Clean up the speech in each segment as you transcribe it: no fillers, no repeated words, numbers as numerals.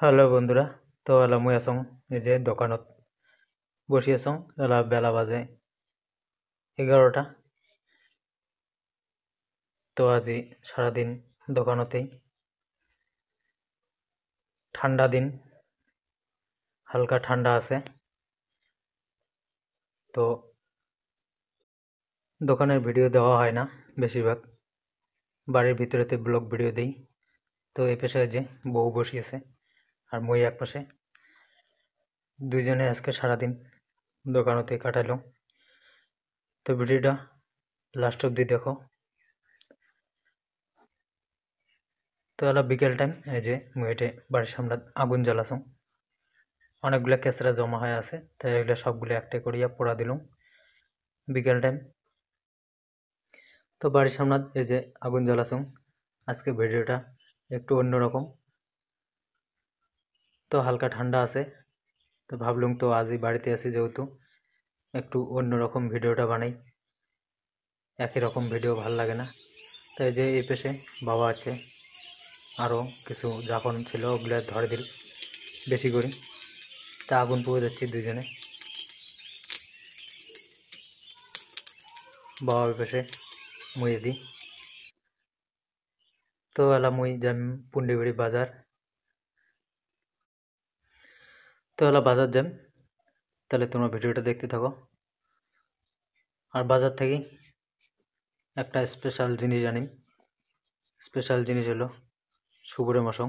Hello বন্ধুরা, তো এলা মুই আছং এই যে দোকানত বসি আছং। এলা বেলা বাজে 11টা। তো আজি সারাদিন দোকানতেই। ঠান্ডা দিন, হালকা ঠান্ডা আছে। তো দোকানের ভিডিও দেওয়া হয় না, বেশিরভাগ বাড়ির ভিতরেতে ব্লগ ভিডিও দেই। তো এই পাশে যে বউ বসি আছে আর মই এক পাশে, দুইজনে আজকে সারাদিন দোকানতেই কাটাইলাম। তো ভিডিওটা লাস্ট অব্দি দেখো। তো এলা বিকেল টাইম, এই যে মুই এটে বাড়ির সামনে আগুন জ্বালাছং। অনেকগুলা কেঁচড়া জমা হয়ে আছে, তাই এগুলা সবগুলো একটা করিয়া পোড়া দিলাম বিকেল টাইম। তো বাড়ির সামনে এই যে আগুন জ্বালাছং। আজকে ভিডিওটা একটু অন্যরকম। তো হালকা ঠান্ডা আছে, তো ভাবলুম তো আজই বাড়িতে আছি যেহেতু একটু অন্যরকম ভিডিওটা বানাই। একই রকম ভিডিও ভাল লাগে না। তাই যে এই পেশে বাবা আছে, আরও কিছু যখন ছিল ওগুলো ধরে দিল বেশি করি। তা আগুন পুড়ে যাচ্ছি দুইজনে। বাবা ওই পেশে মুই দিই। তো এলা মুই যাম পুন্ডিবাড়ি বাজার। তো এলা বাজার যাম, তাহলে তোমরা ভিডিওটা দেখতে থাকো। আর বাজার থেকে একটা স্পেশাল জিনিস আনি। স্পেশাল জিনিস হলো সুগুরে মশং।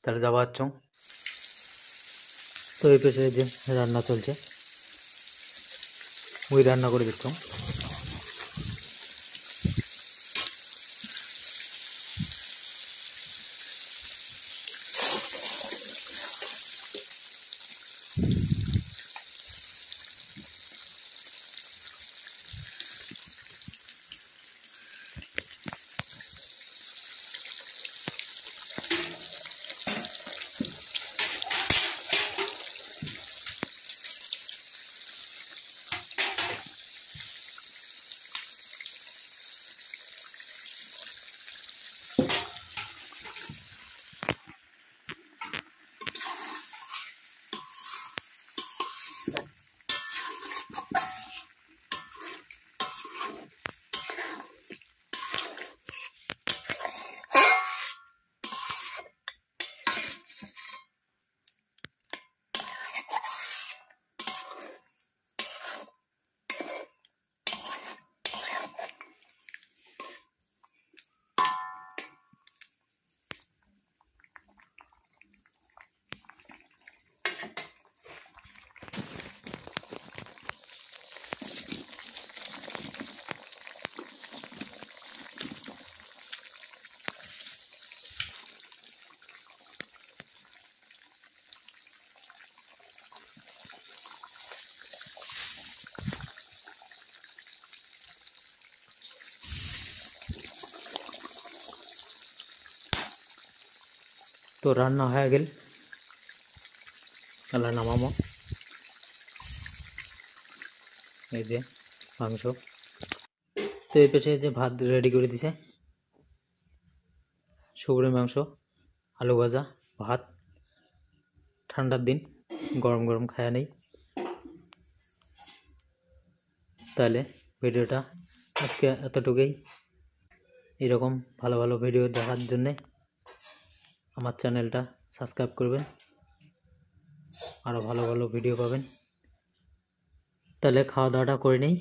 তাহলে যাওয়া হচ্ছ। তো এই পেশে যে রান্না চলছে, ওই রান্না করে দিচ্ছ। তো রান্না হয়ে গেল, এলা নামামো। এই যে মাংস। তো এই পেশে যে ভাত রেডি করে দিছে, সুগুরের মাংস, আলু ভাজা, ভাত। ঠান্ডার দিন গরম গরম খায়া নেই। তাহলে ভিডিওটা আজকে এতটুকুই। এরকম ভালো ভালো ভিডিও দেখার জন্যে আমার চ্যানেলটা সাবস্ক্রাইব করবেন, আরও ভালো ভালো ভিডিও পাবেন। তাহলে খাওয়া দাওয়াটা করে নেই।